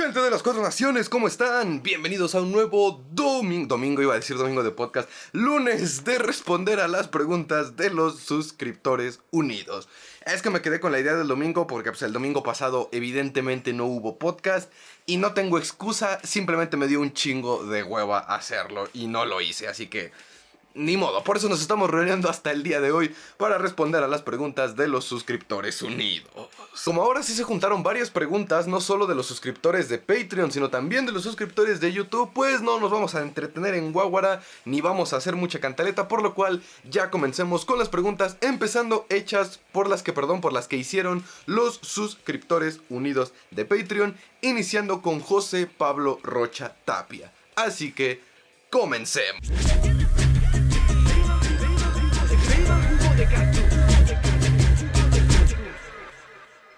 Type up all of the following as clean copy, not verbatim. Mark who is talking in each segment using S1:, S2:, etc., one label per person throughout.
S1: Gente de las Cuatro Naciones, ¿cómo están? Bienvenidos a un nuevo domingo de podcast, lunes de responder a las preguntas de los suscriptores unidos. Es que me quedé con la idea del domingo porque el domingo pasado evidentemente no hubo podcast y no tengo excusa, simplemente me dio un chingo de hueva hacerlo y no lo hice, así que ni modo. Por eso nos estamos reuniendo hasta el día de hoy para responder a las preguntas de los suscriptores unidos. Como ahora sí se juntaron varias preguntas, no solo de los suscriptores de Patreon, sino también de los suscriptores de YouTube, pues no nos vamos a entretener en guaguara ni vamos a hacer mucha cantaleta, por lo cual ya comencemos con las preguntas, empezando hechas por las que hicieron los suscriptores unidos de Patreon, iniciando con José Pablo Rocha Tapia. Así que comencemos.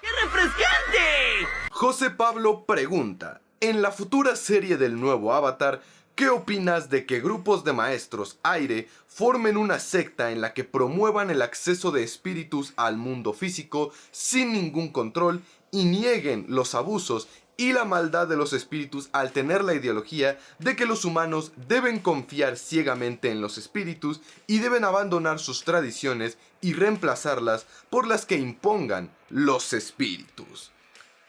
S2: ¡Qué refrescante!
S1: José Pablo pregunta: en la futura serie del nuevo Avatar, ¿qué opinas de que grupos de maestros aire formen una secta en la que promuevan el acceso de espíritus al mundo físico sin ningún control y nieguen los abusos y la maldad de los espíritus al tener la ideología de que los humanos deben confiar ciegamente en los espíritus y deben abandonar sus tradiciones y reemplazarlas por las que impongan los espíritus?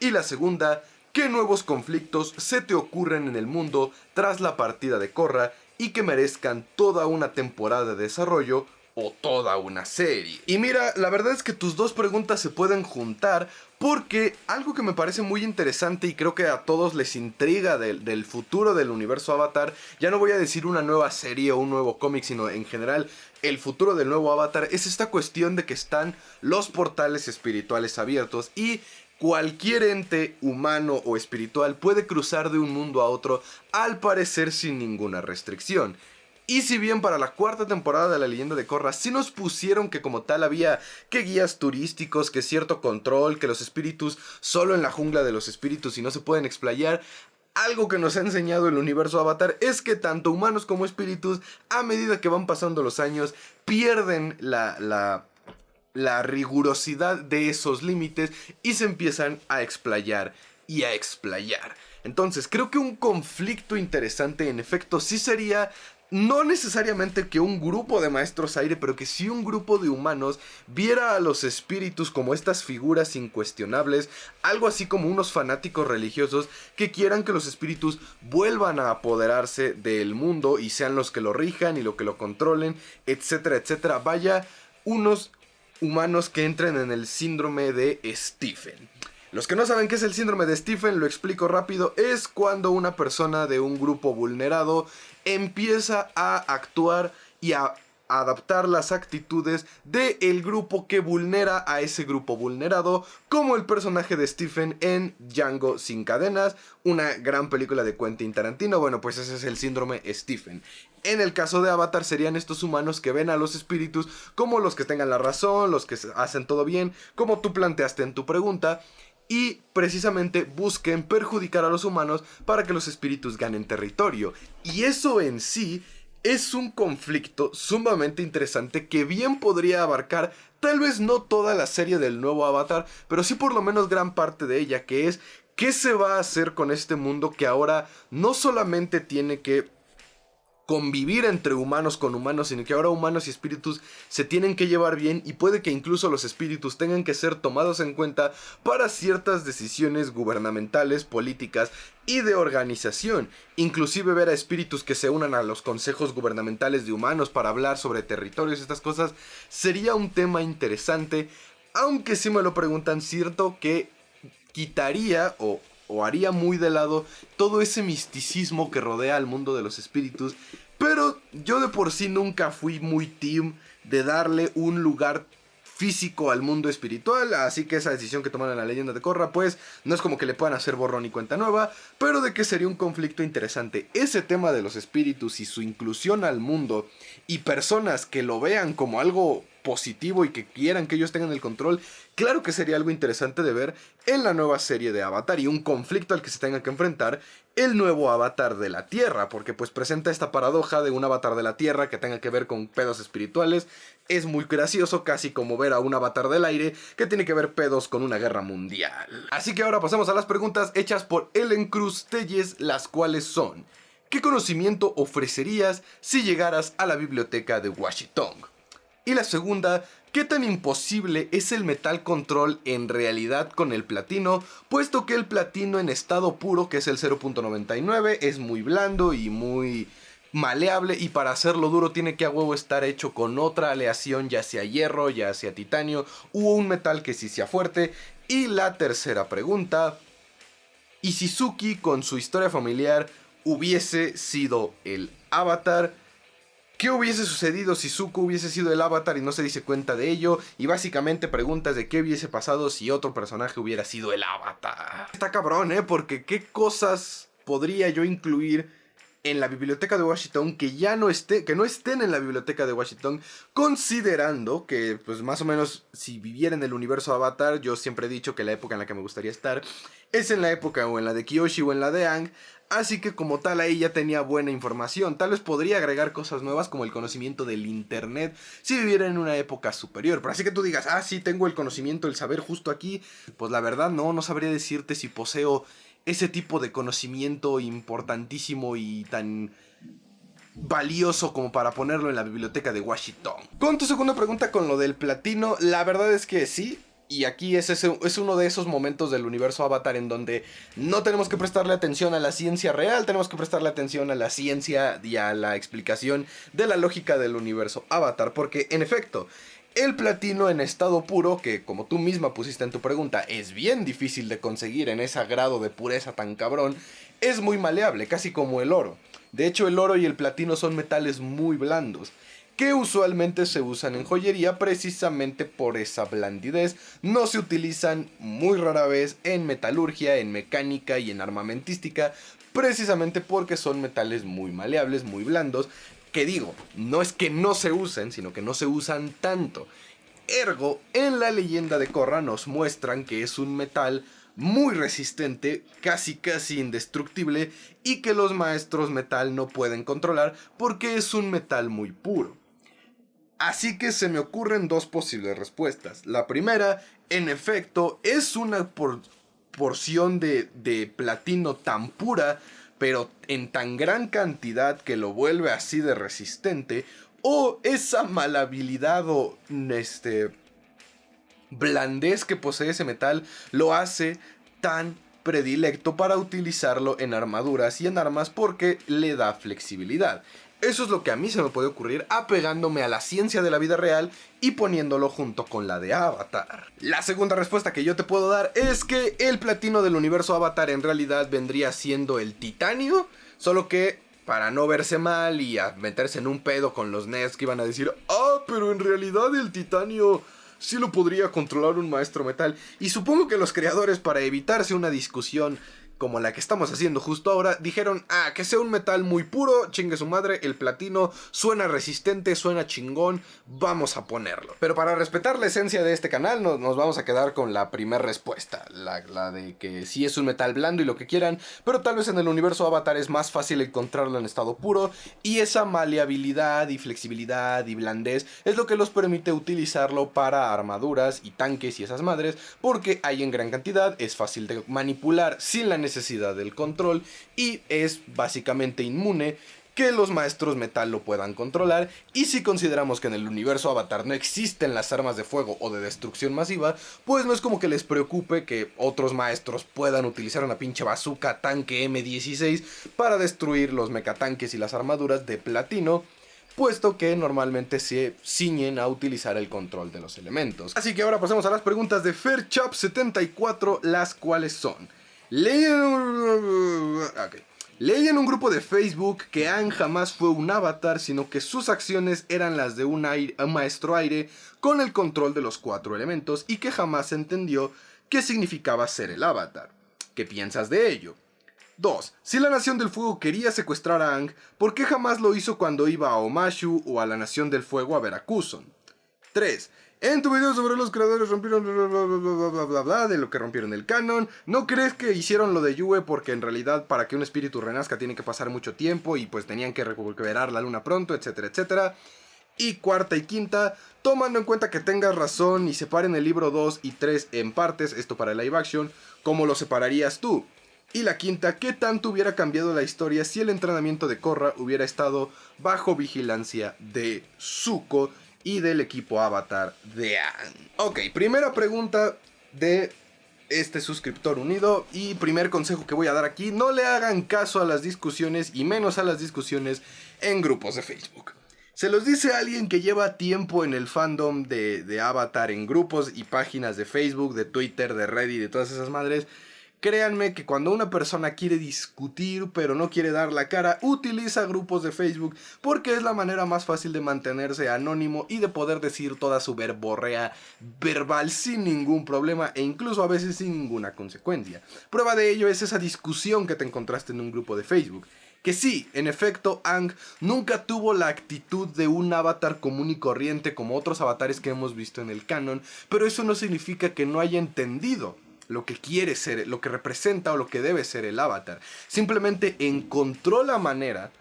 S1: Y la segunda: ¿qué nuevos conflictos se te ocurren en el mundo tras la partida de Korra y que merezcan toda una temporada de desarrollo o toda una serie? Y mira, la verdad es que tus dos preguntas se pueden juntar porque algo que me parece muy interesante y creo que a todos les intriga del futuro del universo Avatar, ya no voy a decir una nueva serie o un nuevo cómic, sino en general el futuro del nuevo Avatar, es esta cuestión de que están los portales espirituales abiertos y cualquier ente humano o espiritual puede cruzar de un mundo a otro, al parecer sin ninguna restricción. Y si bien para la cuarta temporada de La Leyenda de Korra sí nos pusieron que como tal había que guías turísticos, que cierto control, que los espíritus solo en la jungla de los espíritus y no se pueden explayar, algo que nos ha enseñado el universo Avatar es que tanto humanos como espíritus, a medida que van pasando los años, pierden la rigurosidad de esos límites y se empiezan a explayar y a explayar. Entonces creo que un conflicto interesante en efecto sí sería no necesariamente que un grupo de maestros aire, pero que sí un grupo de humanos viera a los espíritus como estas figuras incuestionables, algo así como unos fanáticos religiosos que quieran que los espíritus vuelvan a apoderarse del mundo y sean los que lo rijan y lo que lo controlen, etcétera, etcétera. Vaya, unos humanos que entren en el síndrome de Stephen. Los que no saben qué es el síndrome de Stephen, lo explico rápido, es cuando una persona de un grupo vulnerado empieza a actuar y a adaptar las actitudes del grupo que vulnera a ese grupo vulnerado, como el personaje de Stephen en Django sin cadenas, una gran película de Quentin Tarantino. Bueno, pues ese es el síndrome Stephen. En el caso de Avatar serían estos humanos que ven a los espíritus como los que tengan la razón, los que hacen todo bien, como tú planteaste en tu pregunta, y precisamente busquen perjudicar a los humanos para que los espíritus ganen territorio. Y eso en sí es un conflicto sumamente interesante que bien podría abarcar tal vez no toda la serie del nuevo Avatar, pero sí por lo menos gran parte de ella, que es ¿qué se va a hacer con este mundo que ahora no solamente tiene que convivir entre humanos con humanos, sino que ahora humanos y espíritus se tienen que llevar bien y puede que incluso los espíritus tengan que ser tomados en cuenta para ciertas decisiones gubernamentales, políticas y de organización? Inclusive ver a espíritus que se unan a los consejos gubernamentales de humanos para hablar sobre territorios, estas cosas, sería un tema interesante, aunque si me lo preguntan, cierto que quitaría o haría muy de lado todo ese misticismo que rodea al mundo de los espíritus. Pero yo de por sí nunca fui muy team de darle un lugar físico al mundo espiritual, así que esa decisión que tomaron en La Leyenda de Korra, pues no es como que le puedan hacer borrón y cuenta nueva, pero de que sería un conflicto interesante ese tema de los espíritus y su inclusión al mundo y personas que lo vean como algo positivo y que quieran que ellos tengan el control, claro que sería algo interesante de ver en la nueva serie de Avatar y un conflicto al que se tenga que enfrentar el nuevo Avatar de la Tierra, porque pues presenta esta paradoja de un Avatar de la Tierra que tenga que ver con pedos espirituales. Es muy gracioso, casi como ver a un Avatar del aire que tiene que ver pedos con una guerra mundial. Así que ahora pasemos a las preguntas hechas por Ellen Cruz Telles, las cuales son: ¿qué conocimiento ofrecerías si llegaras a la biblioteca de Washington? Y la segunda: ¿qué tan imposible es el Metal Control en realidad con el platino? Puesto que el platino en estado puro, que es el 0.99, es muy blando y muy maleable, y para hacerlo duro tiene que a huevo estar hecho con otra aleación, ya sea hierro, ya sea titanio, u un metal que sí sea fuerte. Y la tercera pregunta: ¿y si Suki con su historia familiar hubiese sido el Avatar? ¿Qué hubiese sucedido si Zuko hubiese sido el Avatar y no se dice cuenta de ello? Y básicamente preguntas de qué hubiese pasado si otro personaje hubiera sido el Avatar. Está cabrón, porque qué cosas podría yo incluir en la biblioteca de Washington que no estén en la biblioteca de Washington, considerando que, pues más o menos, si viviera en el universo Avatar, yo siempre he dicho que la época en la que me gustaría estar es en la época o en la de Kyoshi o en la de Aang. Así que como tal ahí ya tenía buena información. Tal vez podría agregar cosas nuevas como el conocimiento del internet si viviera en una época superior. Pero así que tú digas, sí, tengo el conocimiento, el saber justo aquí. Pues la verdad no sabría decirte si poseo ese tipo de conocimiento importantísimo y tan valioso como para ponerlo en la biblioteca de Washington. Con tu segunda pregunta con lo del platino, la verdad es que sí. Y aquí es uno de esos momentos del universo Avatar en donde no tenemos que prestarle atención a la ciencia real, tenemos que prestarle atención a la ciencia y a la explicación de la lógica del universo Avatar. Porque, en efecto, el platino en estado puro, que como tú misma pusiste en tu pregunta, es bien difícil de conseguir en ese grado de pureza tan cabrón, es muy maleable, casi como el oro. De hecho, el oro y el platino son metales muy blandos, que usualmente se usan en joyería precisamente por esa blandidez. No se utilizan muy rara vez en metalurgia, en mecánica y en armamentística, precisamente porque son metales muy maleables, muy blandos, que digo, no es que no se usen, sino que no se usan tanto. Ergo, en la leyenda de Korra nos muestran que es un metal muy resistente, casi indestructible, y que los maestros metal no pueden controlar porque es un metal muy puro. Así que se me ocurren dos posibles respuestas. La primera, en efecto, es una porción de platino tan pura, pero en tan gran cantidad que lo vuelve así de resistente, o esa malhabilidad o blandez que posee ese metal lo hace tan predilecto para utilizarlo en armaduras y en armas porque le da flexibilidad. Eso es lo que a mí se me puede ocurrir apegándome a la ciencia de la vida real y poniéndolo junto con la de Avatar. La segunda respuesta que yo te puedo dar es que el platino del universo Avatar en realidad vendría siendo el titanio, solo que para no verse mal y a meterse en un pedo con los nerds que iban a decir, pero en realidad el titanio sí lo podría controlar un maestro metal. Y supongo que los creadores, para evitarse una discusión como la que estamos haciendo justo ahora, dijeron, que sea un metal muy puro, chingue su madre, el platino suena resistente, suena chingón, vamos a ponerlo. Pero para respetar la esencia de este canal, nos vamos a quedar con la primera respuesta, la de que sí es un metal blando y lo que quieran, pero tal vez en el universo Avatar es más fácil encontrarlo en estado puro, y esa maleabilidad y flexibilidad y blandez es lo que los permite utilizarlo para armaduras y tanques y esas madres, porque hay en gran cantidad, es fácil de manipular sin la necesidad del control y es básicamente inmune que los maestros metal lo puedan controlar. Y si consideramos que en el universo Avatar no existen las armas de fuego o de destrucción masiva, pues no es como que les preocupe que otros maestros puedan utilizar una pinche bazooka tanque M16 para destruir los mecatanques y las armaduras de platino, puesto que normalmente se ciñen a utilizar el control de los elementos. Así que ahora pasemos a las preguntas de Fairchap74, las cuales son: leí en un grupo de Facebook que Aang jamás fue un avatar, sino que sus acciones eran las de un maestro aire con el control de los 4 elementos y que jamás entendió qué significaba ser el avatar. ¿Qué piensas de ello? 2. Si la Nación del Fuego quería secuestrar a Aang, ¿por qué jamás lo hizo cuando iba a Omashu o a la Nación del Fuego a ver a Kuzon? 3. En tu video sobre los creadores rompieron de lo que rompieron el canon, ¿no crees que hicieron lo de Yue porque en realidad para que un espíritu renazca tiene que pasar mucho tiempo y pues tenían que recuperar la luna pronto, etcétera, etcétera? Y cuarta y quinta, tomando en cuenta que tengas razón y separen el libro 2 y 3 en partes, esto para el live action, ¿cómo lo separarías tú? Y la quinta, ¿qué tanto hubiera cambiado la historia si el entrenamiento de Korra hubiera estado bajo vigilancia de Zuko y del equipo Avatar de Aang? Ok, primera pregunta de este suscriptor unido y primer consejo que voy a dar aquí: no le hagan caso a las discusiones y menos a las discusiones en grupos de Facebook. Se los dice alguien que lleva tiempo en el fandom de Avatar, en grupos y páginas de Facebook, de Twitter, de Reddit, de todas esas madres. Créanme que cuando una persona quiere discutir pero no quiere dar la cara, utiliza grupos de Facebook porque es la manera más fácil de mantenerse anónimo y de poder decir toda su verborrea verbal sin ningún problema e incluso a veces sin ninguna consecuencia. Prueba de ello es esa discusión que te encontraste en un grupo de Facebook. Que sí, en efecto, Aang nunca tuvo la actitud de un avatar común y corriente como otros avatares que hemos visto en el canon, pero eso no significa que no haya entendido lo que quiere ser, lo que representa o lo que debe ser el avatar. Simplemente encontró la manera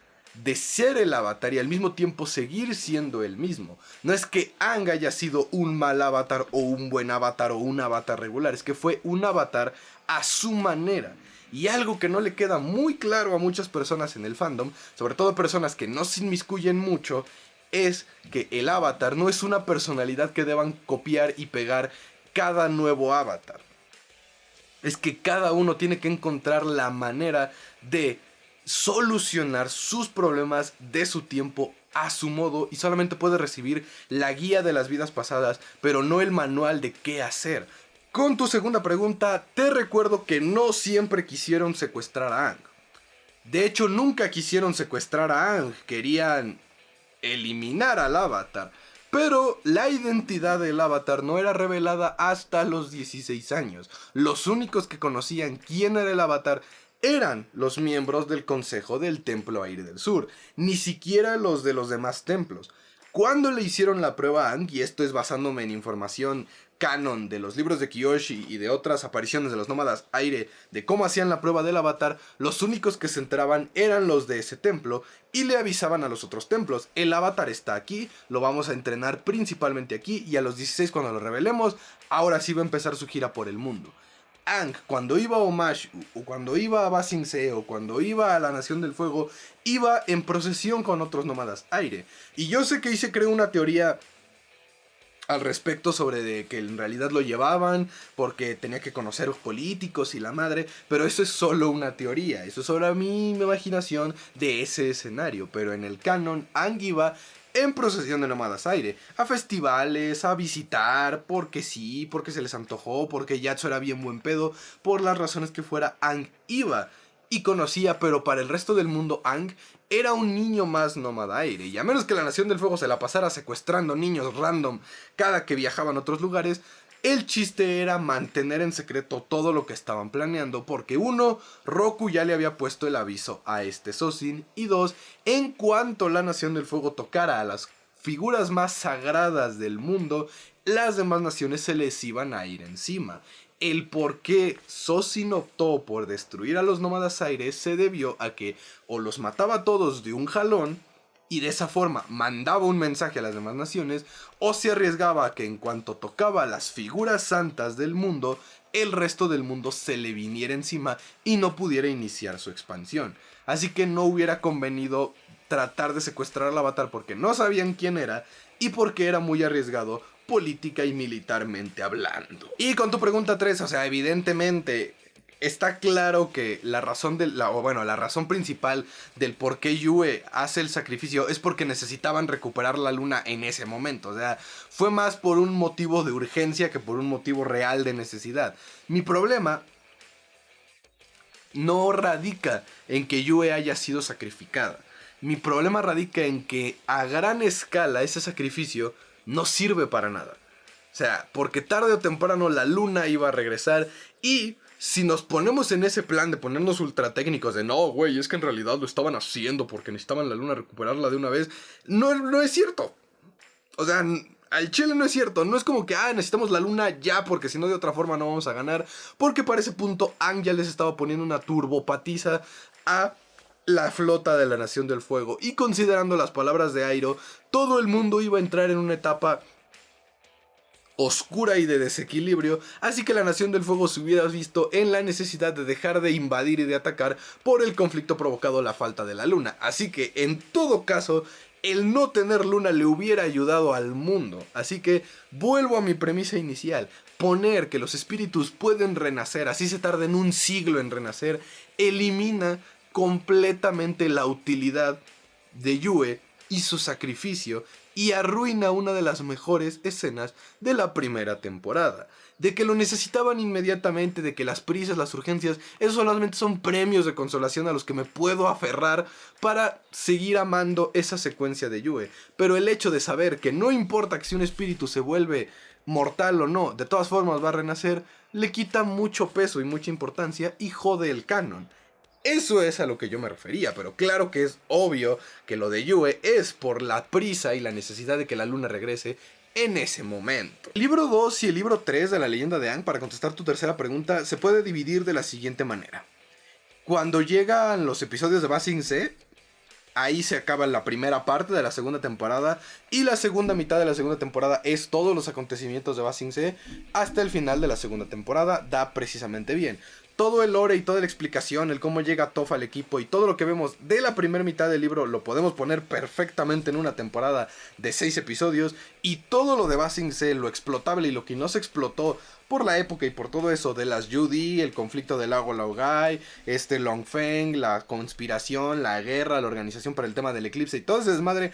S1: de ser el avatar y al mismo tiempo seguir siendo el mismo. No es que Aang haya sido un mal avatar o un buen avatar o un avatar regular, es que fue un avatar a su manera. Y algo que no le queda muy claro a muchas personas en el fandom, sobre todo personas que no se inmiscuyen mucho, es que el avatar no es una personalidad que deban copiar y pegar cada nuevo avatar. Es que cada uno tiene que encontrar la manera de solucionar sus problemas de su tiempo a su modo y solamente puede recibir la guía de las vidas pasadas, pero no el manual de qué hacer. Con tu segunda pregunta, te recuerdo que no siempre quisieron secuestrar a Aang. De hecho, nunca quisieron secuestrar a Aang, querían eliminar al avatar. Pero la identidad del avatar no era revelada hasta los 16 años. Los únicos que conocían quién era el avatar eran los miembros del Consejo del Templo Aire del Sur, ni siquiera los de los demás templos. Cuando le hicieron la prueba a Aang, y esto es basándome en información canon de los libros de Kyoshi y de otras apariciones de los nómadas aire de cómo hacían la prueba del avatar, los únicos que se enteraban eran los de ese templo y le avisaban a los otros templos: el avatar está aquí, lo vamos a entrenar principalmente aquí y a los 16 cuando lo revelemos, ahora sí va a empezar su gira por el mundo. Aang, cuando iba a Omashu, o cuando iba a Ba Sing Se, o cuando iba a la Nación del Fuego, iba en procesión con otros nómadas aire. Y yo sé que ahí se creó una teoría al respecto sobre de que en realidad lo llevaban porque tenía que conocer los políticos y la madre, pero eso es solo una teoría, eso es solo mi imaginación de ese escenario. Pero en el canon, Aang iba en procesión de nómadas aire, a festivales, a visitar, porque sí, porque se les antojó, porque Yatso era bien buen pedo, por las razones que fuera, Aang iba y conocía, pero para el resto del mundo Aang era un niño más nómada aire, y a menos que la Nación del Fuego se la pasara secuestrando niños random cada que viajaban a otros lugares, el chiste era mantener en secreto todo lo que estaban planeando, porque uno, Roku ya le había puesto el aviso a este Sozin, y dos, en cuanto la Nación del Fuego tocara a las figuras más sagradas del mundo, las demás naciones se les iban a ir encima. El por qué Sozin optó por destruir a los nómadas aires se debió a que o los mataba a todos de un jalón y de esa forma mandaba un mensaje a las demás naciones, o se arriesgaba a que en cuanto tocaba a las figuras santas del mundo, el resto del mundo se le viniera encima y no pudiera iniciar su expansión. Así que no hubiera convenido tratar de secuestrar al avatar porque no sabían quién era y porque era muy arriesgado política y militarmente hablando. Y con tu pregunta 3, o sea, evidentemente está claro que la razón la razón principal del por qué Yue hace el sacrificio es porque necesitaban recuperar la luna en ese momento. O sea, fue más por un motivo de urgencia que por un motivo real de necesidad. Mi problema no radica en que Yue haya sido sacrificada. Mi problema radica en que a gran escala ese sacrificio no sirve para nada. O sea, porque tarde o temprano la luna iba a regresar y si nos ponemos en ese plan de ponernos ultra técnicos de no, güey, es que en realidad lo estaban haciendo porque necesitaban la luna recuperarla de una vez, no es cierto. O sea, al chile no es cierto, no es como que necesitamos la luna ya porque si no de otra forma no vamos a ganar, porque para ese punto Aang ya les estaba poniendo una turbopatiza a la flota de la Nación del Fuego, y considerando las palabras de Iroh, todo el mundo iba a entrar en una etapa oscura y de desequilibrio, así que la Nación del Fuego se hubiera visto en la necesidad de dejar de invadir y de atacar por el conflicto provocado la falta de la luna. Así que en todo caso, el no tener luna le hubiera ayudado al mundo. Así que vuelvo a mi premisa inicial: poner que los espíritus pueden renacer, así se tarden un siglo en renacer, elimina completamente la utilidad de Yue y su sacrificio, y arruina una de las mejores escenas de la primera temporada. De que lo necesitaban inmediatamente, de que las prisas, las urgencias, eso solamente son premios de consolación a los que me puedo aferrar para seguir amando esa secuencia de Yue. Pero el hecho de saber que no importa que si un espíritu se vuelve mortal o no, de todas formas va a renacer, le quita mucho peso y mucha importancia y jode el canon. Eso es a lo que yo me refería, pero claro que es obvio que lo de Yue es por la prisa y la necesidad de que la luna regrese en ese momento. El libro 2 y el libro 3 de la leyenda de Aang, para contestar tu tercera pregunta, se puede dividir de la siguiente manera. Cuando llegan los episodios de Ba Sing Se, ahí se acaba la primera parte de la segunda temporada, y la segunda mitad de la segunda temporada es todos los acontecimientos de Ba Sing Se hasta el final de la segunda temporada. Da precisamente bien. Todo el lore y toda la explicación, el cómo llega Toph al equipo y todo lo que vemos de la primera mitad del libro lo podemos poner perfectamente en una temporada de 6 episodios, y todo lo de Ba Sing Se, lo explotable y lo que no se explotó por la época y por todo eso de las Yudi, el conflicto del lago Laogai, Long Feng, la conspiración, la guerra, la organización para el tema del eclipse y todo ese desmadre,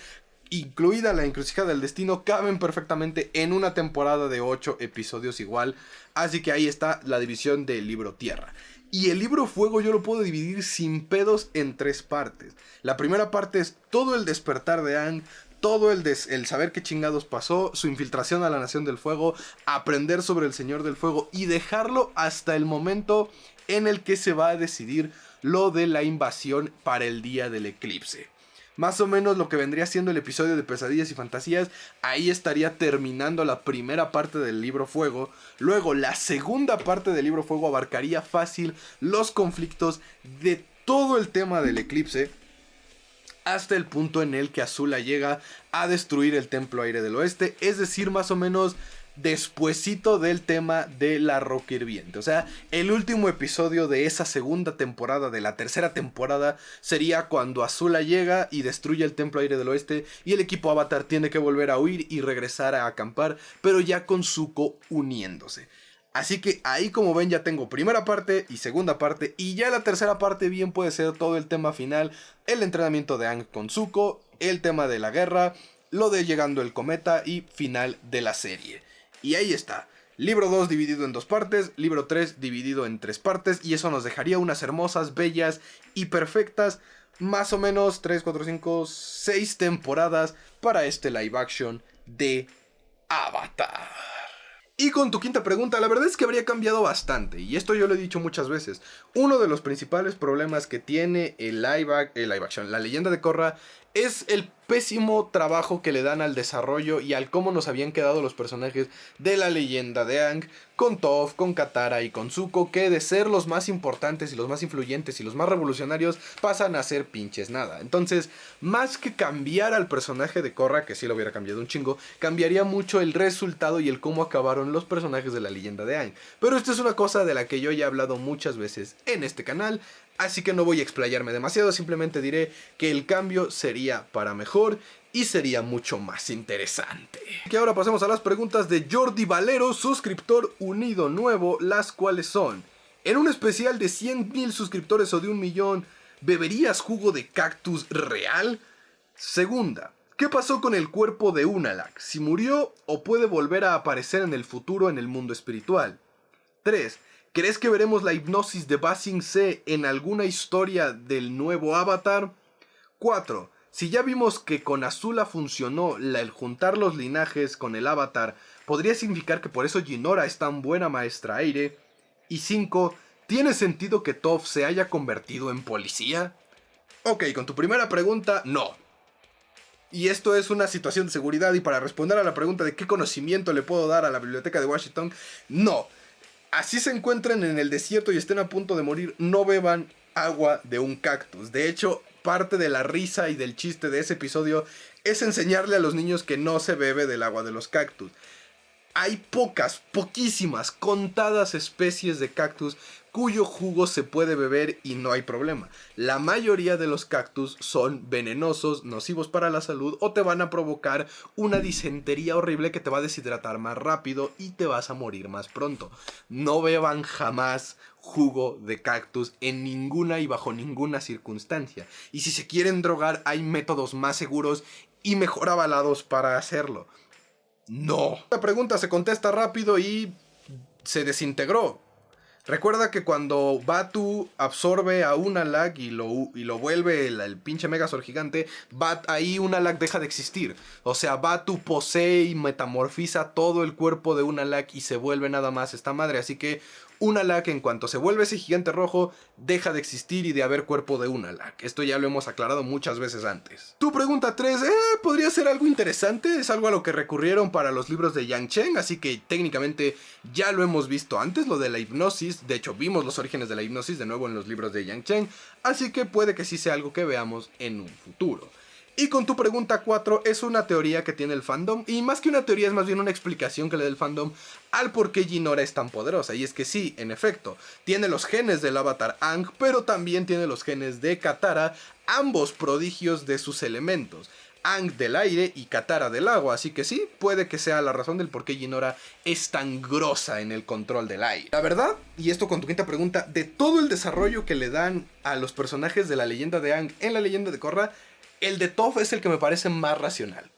S1: incluida la encrucijada del destino, caben perfectamente en una temporada de 8 episodios igual. Así que ahí está la división del libro Tierra. Y el libro Fuego yo lo puedo dividir sin pedos en 3 partes. La primera parte es todo el despertar de Aang, todo el saber qué chingados pasó, su infiltración a la Nación del Fuego, aprender sobre el Señor del Fuego y dejarlo hasta el momento en el que se va a decidir lo de la invasión para el día del eclipse. Más o menos lo que vendría siendo el episodio de Pesadillas y Fantasías, ahí estaría terminando la primera parte del libro Fuego. Luego la segunda parte del libro Fuego abarcaría fácil los conflictos de todo el tema del eclipse, hasta el punto en el que Azula llega a destruir el Templo Aire del Oeste, es decir, más o menos despuesito del tema de la roca hirviente. O sea, el último episodio de esa segunda temporada, de la tercera temporada, sería cuando Azula llega y destruye el Templo Aire del Oeste y el equipo Avatar tiene que volver a huir y regresar a acampar, pero ya con Zuko uniéndose. Así que ahí, como ven, ya tengo primera parte y segunda parte, y ya la tercera parte bien puede ser todo el tema final, el entrenamiento de Aang con Zuko, el tema de la guerra, lo de llegando el cometa y final de la serie. Y ahí está, libro 2 dividido en 2 partes, libro 3 dividido en 3 partes, y eso nos dejaría unas hermosas, bellas y perfectas, más o menos 3, 4, 5, 6 temporadas para este live action de Avatar. Y con tu quinta pregunta, la verdad es que habría cambiado bastante, y esto yo lo he dicho muchas veces. Uno de los principales problemas que tiene el live action, la leyenda de Korra, es el pésimo trabajo que le dan al desarrollo y al cómo nos habían quedado los personajes de la leyenda de Aang, con Toph, con Katara y con Zuko, que de ser los más importantes y los más influyentes y los más revolucionarios, pasan a ser pinches nada. Entonces, más que cambiar al personaje de Korra, que sí lo hubiera cambiado un chingo, cambiaría mucho el resultado y el cómo acabaron los personajes de la leyenda de Aang. Pero esto es una cosa de la que yo ya he hablado muchas veces en este canal, así que no voy a explayarme demasiado, simplemente diré que el cambio sería para mejor y sería mucho más interesante. Que ahora pasemos a las preguntas de Jordi Valero, suscriptor unido nuevo, las cuales son: en un especial de 100,000 suscriptores o de 1,000,000, ¿beberías jugo de cactus real? Segunda, ¿qué pasó con el cuerpo de Unalaq? ¿Si murió o puede volver a aparecer en el futuro en el mundo espiritual? 3. ¿Crees que veremos la hipnosis de Ba Sing Se en alguna historia del nuevo Avatar? 4. Si ya vimos que con Azula funcionó el juntar los linajes con el Avatar, ¿podría significar que por eso Jinora es tan buena maestra aire? Y 5. ¿Tiene sentido que Toph se haya convertido en policía? Ok, con tu primera pregunta, no. y esto es una situación de seguridad, y para responder a la pregunta de qué conocimiento le puedo dar a la biblioteca de Washington, no. Así se encuentren en el desierto y estén a punto de morir, no beban agua de un cactus. De hecho, parte de la risa y del chiste de ese episodio es enseñarle a los niños que no se bebe del agua de los cactus. Hay poquísimas, contadas especies de cactus cuyo jugo se puede beber y no hay problema. La mayoría de los cactus son venenosos, nocivos para la salud, o te van a provocar una disentería horrible que te va a deshidratar más rápido y te vas a morir más pronto. No beban jamás jugo de cactus en ninguna y bajo ninguna circunstancia. Y si se quieren drogar, hay métodos más seguros y mejor avalados para hacerlo. No. La pregunta se contesta rápido y se desintegró. Recuerda que cuando Batu absorbe a Unalaq y lo vuelve el pinche Megazord gigante, ahí Unalaq deja de existir. O sea, Batu posee y metamorfiza todo el cuerpo de Unalaq y se vuelve nada más esta madre. Así que Unalaq, en cuanto se vuelve ese gigante rojo, deja de existir y de haber cuerpo de Unalaq. Esto ya lo hemos aclarado muchas veces antes. Tu pregunta 3, podría ser algo interesante. Es algo a lo que recurrieron para los libros de Yang Chen, así que técnicamente ya lo hemos visto antes, lo de la hipnosis. De hecho, vimos los orígenes de la hipnosis de nuevo en los libros de Yang Chen, así que puede que sí sea algo que veamos en un futuro. Y con tu pregunta 4, es una teoría que tiene el fandom, y más que una teoría es más bien una explicación que le da el fandom al por qué Jinora es tan poderosa. Y es que sí, en efecto, tiene los genes del avatar Aang, pero también tiene los genes de Katara, ambos prodigios de sus elementos. Aang del aire y Katara del agua, así que sí, puede que sea la razón del por qué Jinora es tan grosa en el control del aire. La verdad, y esto con tu quinta pregunta, de todo el desarrollo que le dan a los personajes de la leyenda de Aang en la leyenda de Korra, el de Toph es el que me parece más racional.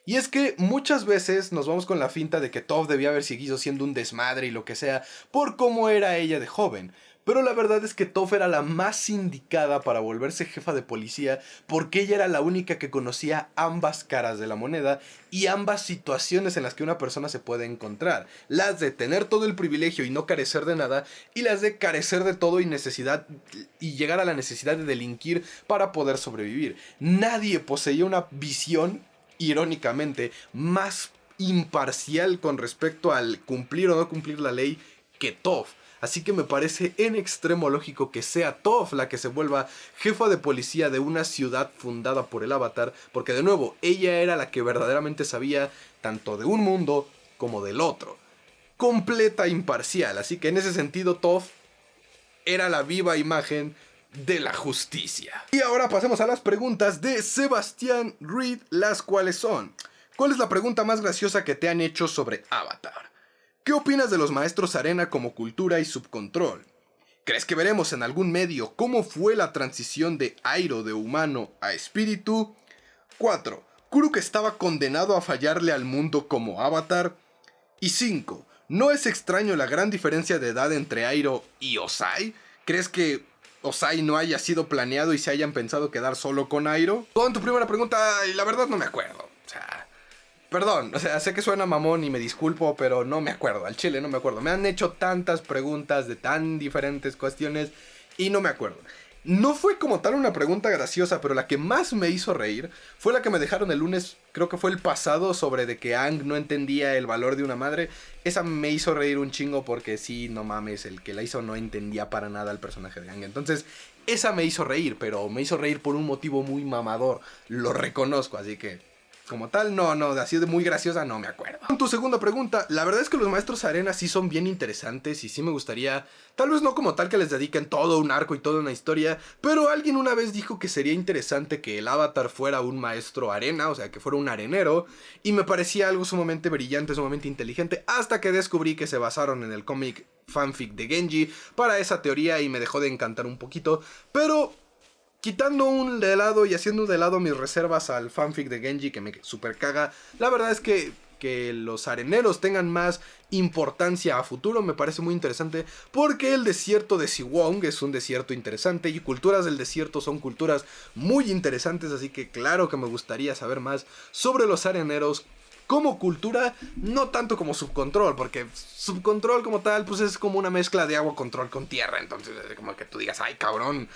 S1: Y es que muchas veces nos vamos con la finta de que Toph debía haber seguido siendo un desmadre y lo que sea, por cómo era ella de joven. Pero la verdad es que Toph era la más indicada para volverse jefa de policía, porque ella era la única que conocía ambas caras de la moneda y ambas situaciones en las que una persona se puede encontrar. Las de tener todo el privilegio y no carecer de nada, y las de carecer de todo y llegar a la necesidad de delinquir para poder sobrevivir. Nadie poseía una visión, irónicamente, más imparcial con respecto al cumplir o no cumplir la ley que Toph. Así que me parece en extremo lógico que sea Toph la que se vuelva jefa de policía de una ciudad fundada por el Avatar, porque de nuevo, ella era la que verdaderamente sabía tanto de un mundo como del otro. Completa imparcial, así que en ese sentido Toph era la viva imagen de la justicia. Y ahora pasemos a las preguntas de Sebastián Reed, las cuales son: ¿cuál es la pregunta más graciosa que te han hecho sobre Avatar? ¿Qué opinas de los maestros arena como cultura y subcontrol? ¿Crees que veremos en algún medio cómo fue la transición de Iroh de humano a espíritu? 4. ¿Kuruk estaba condenado a fallarle al mundo como Avatar? Y 5. ¿No es extraño la gran diferencia de edad entre Iroh y Ozai? ¿Crees que Ozai no haya sido planeado y se hayan pensado quedar solo con Iroh? Con tu primera pregunta, la verdad no me acuerdo. O sea, perdón, sé que suena mamón y me disculpo, pero no me acuerdo, al chile no me acuerdo. Me han hecho tantas preguntas de tan diferentes cuestiones y no me acuerdo. No fue como tal una pregunta graciosa, pero la que más me hizo reír fue la que me dejaron el lunes, creo que fue el pasado, sobre de que Aang no entendía el valor de una madre. Esa me hizo reír un chingo porque sí, no mames, el que la hizo no entendía para nada al personaje de Aang. Entonces, esa me hizo reír, pero me hizo reír por un motivo muy mamador, lo reconozco, así que como tal, no, así de muy graciosa no me acuerdo. Con tu segunda pregunta, la verdad es que los maestros arena sí son bien interesantes y sí me gustaría, tal vez no como tal que les dediquen todo un arco y toda una historia, pero alguien una vez dijo que sería interesante que el Avatar fuera un maestro arena, o sea, que fuera un arenero, y me parecía algo sumamente brillante, sumamente inteligente, hasta que descubrí que se basaron en el cómic fanfic de Genji para esa teoría y me dejó de encantar un poquito, pero quitando un de lado y haciendo de lado mis reservas al fanfic de Genji que me super caga, la verdad es que los areneros tengan más importancia a futuro me parece muy interesante, porque el desierto de Siwong es un desierto interesante y culturas del desierto son culturas muy interesantes, así que claro que me gustaría saber más sobre los areneros como cultura, no tanto como subcontrol, porque subcontrol como tal pues es como una mezcla de agua control con tierra, entonces es como que tú digas, ay cabrón,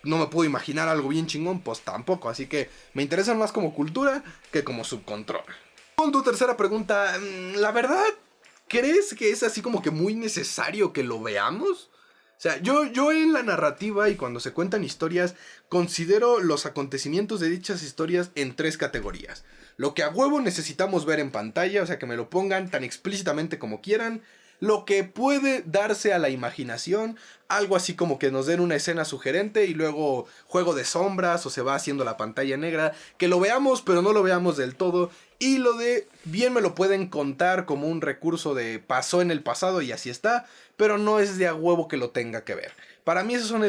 S1: no me puedo imaginar algo bien chingón, pues tampoco. Así que me interesan más como cultura que como subcontrol. Con tu tercera pregunta, la verdad, ¿crees que es así como que muy necesario que lo veamos? O sea, yo en la narrativa y cuando se cuentan historias, considero los acontecimientos de dichas historias en 3 categorías. Lo que a huevo necesitamos ver en pantalla, o sea, que me lo pongan tan explícitamente como quieran. Lo que puede darse a la imaginación, algo así como que nos den una escena sugerente y luego juego de sombras o se va haciendo la pantalla negra, que lo veamos pero no lo veamos del todo. Y lo de bien me lo pueden contar como un recurso de pasó en el pasado y así está, pero no es de a huevo que lo tenga que ver. Para mí esos son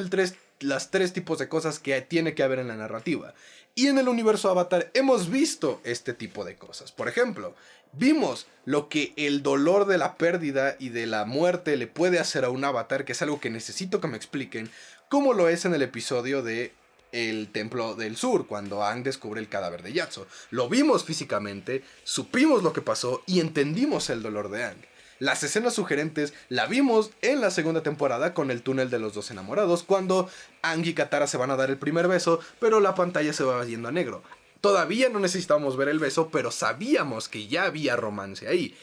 S1: las 3 tipos de cosas que tiene que haber en la narrativa. Y en el universo Avatar hemos visto este tipo de cosas. Por ejemplo, vimos lo que el dolor de la pérdida y de la muerte le puede hacer a un avatar, que es algo que necesito que me expliquen, como lo es en el episodio de El Templo del Sur, cuando Aang descubre el cadáver de Yatso. Lo vimos físicamente, supimos lo que pasó y entendimos el dolor de Aang. Las escenas sugerentes la vimos en la segunda temporada con el túnel de los 2 enamorados, cuando Aang y Katara se van a dar el primer beso, pero la pantalla se va yendo a negro. Todavía no necesitábamos ver el beso, pero sabíamos que ya había romance ahí.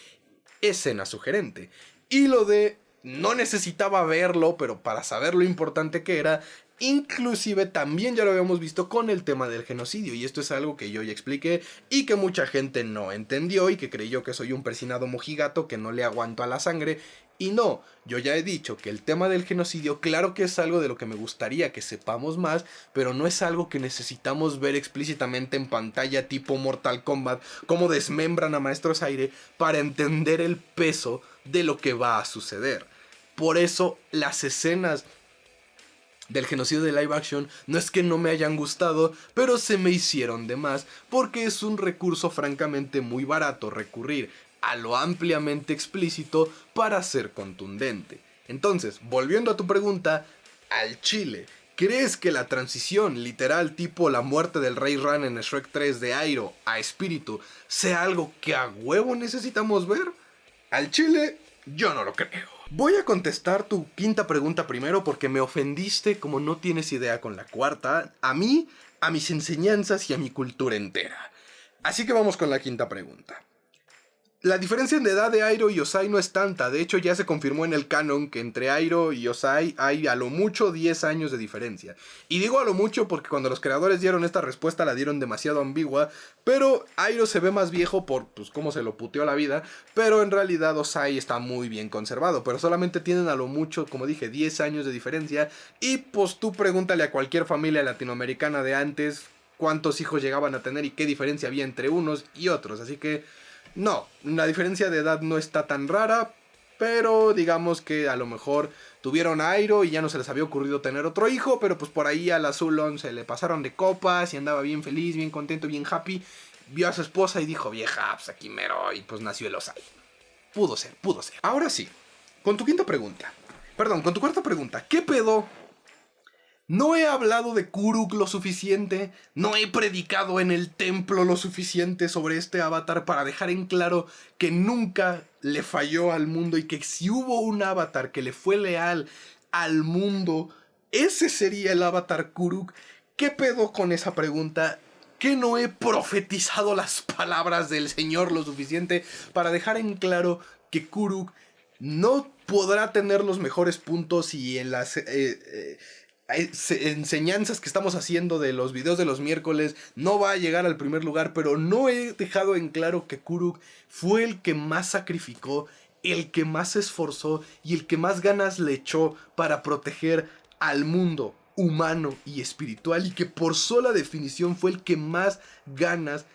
S1: Escena sugerente. Y lo de no necesitaba verlo, pero para saber lo importante que era, inclusive también ya lo habíamos visto con el tema del genocidio. Y esto es algo que yo ya expliqué y que mucha gente no entendió y que creyó que soy un persinado mojigato que no le aguanto a la sangre. Y no, yo ya he dicho que el tema del genocidio, claro que es algo de lo que me gustaría que sepamos más, pero no es algo que necesitamos ver explícitamente en pantalla tipo Mortal Kombat, cómo desmembran a Maestros Aire para entender el peso de lo que va a suceder. Por eso las escenas del genocidio de live action no es que no me hayan gustado, pero se me hicieron de más, porque es un recurso francamente muy barato recurrir a lo ampliamente explícito para ser contundente. Entonces, volviendo a tu pregunta, al chile, ¿crees que la transición literal tipo la muerte del Rey Ran en Shrek 3 de Airo a espíritu sea algo que a huevo necesitamos ver? Al chile, yo no lo creo. Voy a contestar tu quinta pregunta primero porque me ofendiste como no tienes idea con la cuarta, a mí, a mis enseñanzas y a mi cultura entera. Así que vamos con la quinta pregunta. La diferencia de edad de Airo y Ozai no es tanta, de hecho ya se confirmó en el canon que entre Airo y Ozai hay a lo mucho 10 años de diferencia. Y digo a lo mucho porque cuando los creadores dieron esta respuesta la dieron demasiado ambigua, pero Airo se ve más viejo por pues cómo se lo puteó la vida, pero en realidad Ozai está muy bien conservado, pero solamente tienen a lo mucho, como dije, 10 años de diferencia, y pues tú pregúntale a cualquier familia latinoamericana de antes cuántos hijos llegaban a tener y qué diferencia había entre unos y otros, así que no, la diferencia de edad no está tan rara, pero digamos que a lo mejor tuvieron a Airo y ya no se les había ocurrido tener otro hijo, pero pues por ahí al Azulon se le pasaron de copas y andaba bien feliz, bien contento, bien happy. Vio a su esposa y dijo, vieja, pues aquí mero, y pues nació el Ozai. Pudo ser. Ahora sí, con tu cuarta pregunta, ¿qué pedo? No he hablado de Kuruk lo suficiente, no he predicado en el templo lo suficiente sobre este avatar para dejar en claro que nunca le falló al mundo y que si hubo un avatar que le fue leal al mundo, ese sería el avatar Kuruk. ¿Qué pedo con esa pregunta? ¿Que no he profetizado las palabras del Señor lo suficiente para dejar en claro que Kuruk no podrá tener los mejores puntos y en las enseñanzas que estamos haciendo de los videos de los miércoles no va a llegar al primer lugar, pero no he dejado en claro que Kuruk fue el que más sacrificó, el que más se esforzó y el que más ganas le echó para proteger al mundo humano y espiritual, y que por sola definición fue el que más ganas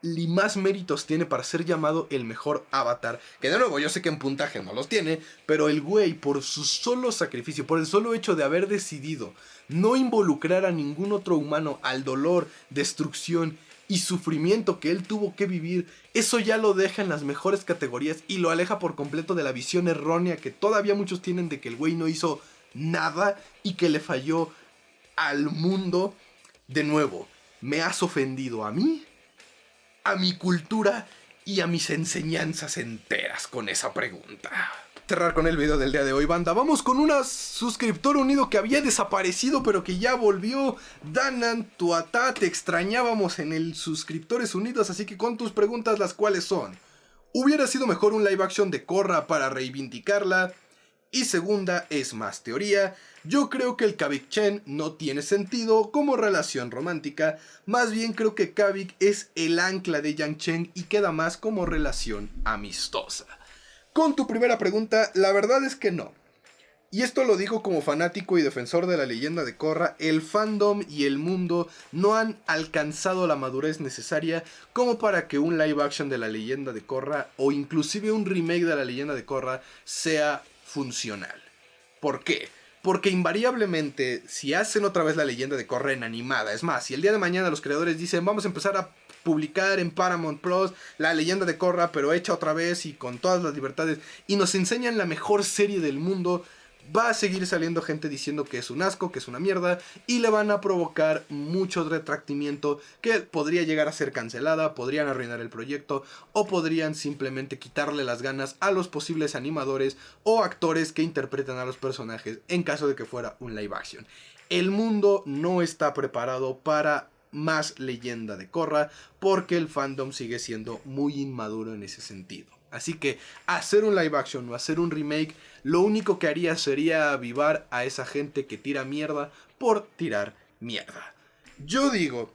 S1: y más méritos tiene para ser llamado el mejor avatar. Que de nuevo, yo sé que en puntaje no los tiene, pero el güey, por su solo sacrificio, por el solo hecho de haber decidido no involucrar a ningún otro humano al dolor, destrucción y sufrimiento que él tuvo que vivir, eso ya lo deja en las mejores categorías y lo aleja por completo de la visión errónea que todavía muchos tienen de que el güey no hizo nada y que le falló al mundo. De nuevo, me has ofendido a mí, a mi cultura y a mis enseñanzas enteras con esa pregunta. cerrar con el video del día de hoy, banda. Vamos con un suscriptor unido que había desaparecido, pero que ya volvió. Danan Tuatá, te extrañábamos en el Suscriptores Unidos, así que con tus preguntas, las cuales son: ¿hubiera sido mejor un live action de Korra para reivindicarla? Y segunda, es más teoría. Yo creo que el Kavik-Chen no tiene sentido como relación romántica. Más bien creo que Kavik es el ancla de Yang Chen y queda más como relación amistosa. Con tu primera pregunta, la verdad es que no. Y esto lo digo como fanático y defensor de la leyenda de Korra. El fandom y el mundo no han alcanzado la madurez necesaria como para que un live action de la leyenda de Korra o inclusive un remake de la leyenda de Korra sea funcional. ¿Por qué? Porque invariablemente, si hacen otra vez la leyenda de Korra en animada, es más, si el día de mañana los creadores dicen vamos a empezar a publicar en Paramount Plus la leyenda de Korra, pero hecha otra vez y con todas las libertades, y nos enseñan la mejor serie del mundo, va a seguir saliendo gente diciendo que es un asco, que es una mierda, y le van a provocar mucho retractimiento que podría llegar a ser cancelada, podrían arruinar el proyecto, o podrían simplemente quitarle las ganas a los posibles animadores o actores que interpretan a los personajes en caso de que fuera un live action. El mundo no está preparado para más leyenda de Korra porque el fandom sigue siendo muy inmaduro en ese sentido. Así que hacer un live action o hacer un remake, lo único que haría sería avivar a esa gente que tira mierda por tirar mierda. Yo digo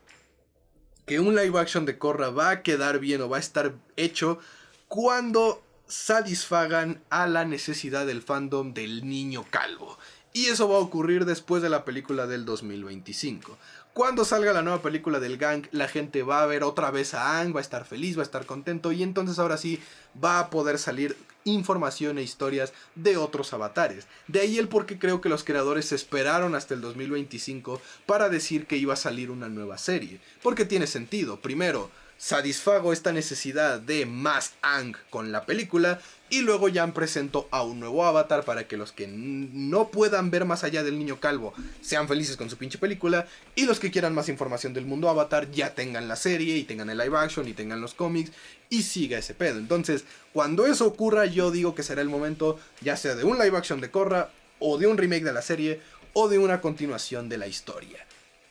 S1: que un live action de Korra va a quedar bien o va a estar hecho cuando satisfagan a la necesidad del fandom del niño calvo. Y eso va a ocurrir después de la película del 2025. Cuando salga la nueva película del Gang, la gente va a ver otra vez a Aang, va a estar feliz, va a estar contento, y entonces ahora sí va a poder salir información e historias de otros avatares. De ahí el por qué creo que los creadores esperaron hasta el 2025 para decir que iba a salir una nueva serie. Porque tiene sentido. Primero, satisfago esta necesidad de más Aang con la película, y luego ya presento a un nuevo avatar para que los que no puedan ver más allá del niño calvo sean felices con su pinche película, y los que quieran más información del mundo avatar ya tengan la serie y tengan el live action y tengan los cómics y siga ese pedo. Entonces, cuando eso ocurra, yo digo que será el momento ya sea de un live action de Korra o de un remake de la serie o de una continuación de la historia.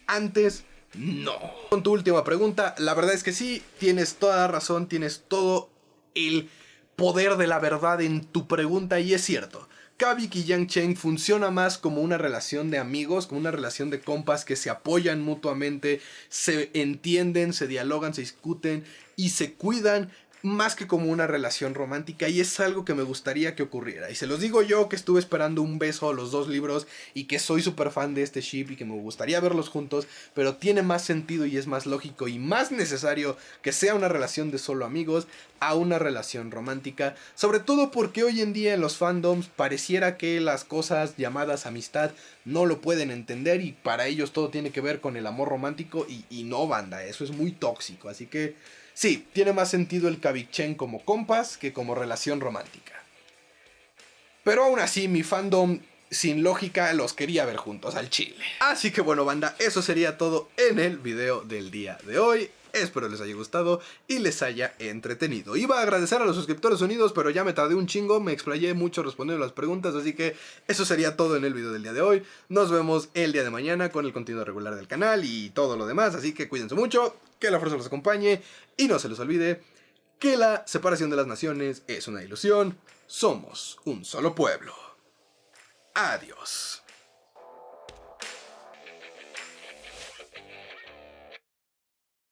S1: Antes, no. Con tu última pregunta, la verdad es que sí, tienes toda la razón, tienes todo el poder de la verdad en tu pregunta, y es cierto. Kavik y Yang Chen funciona más como una relación de amigos, como una relación de compas que se apoyan mutuamente, se entienden, se dialogan, se discuten y se cuidan, más que como una relación romántica, y es algo que me gustaría que ocurriera. Y se los digo yo, que estuve esperando un beso a los dos libros y que soy súper fan de este ship y que me gustaría verlos juntos, pero tiene más sentido y es más lógico y más necesario que sea una relación de solo amigos a una relación romántica, sobre todo porque hoy en día en los fandoms pareciera que las cosas llamadas amistad no lo pueden entender, y para ellos todo tiene que ver con el amor romántico, y no, banda, eso es muy tóxico. Así que sí, tiene más sentido el Kavik-Chen como compas que como relación romántica. Pero aún así, mi fandom sin lógica los quería ver juntos al chile. Así que bueno, banda, eso sería todo en el video del día de hoy. Espero les haya gustado y les haya entretenido. Iba a agradecer a los suscriptores unidos, pero ya me tardé un chingo, me explayé mucho respondiendo las preguntas, así que eso sería todo en el video del día de hoy. Nos vemos el día de mañana con el contenido regular del canal y todo lo demás, así que cuídense mucho, que la fuerza los acompañe y no se les olvide que la separación de las naciones es una ilusión. Somos un solo pueblo. Adiós.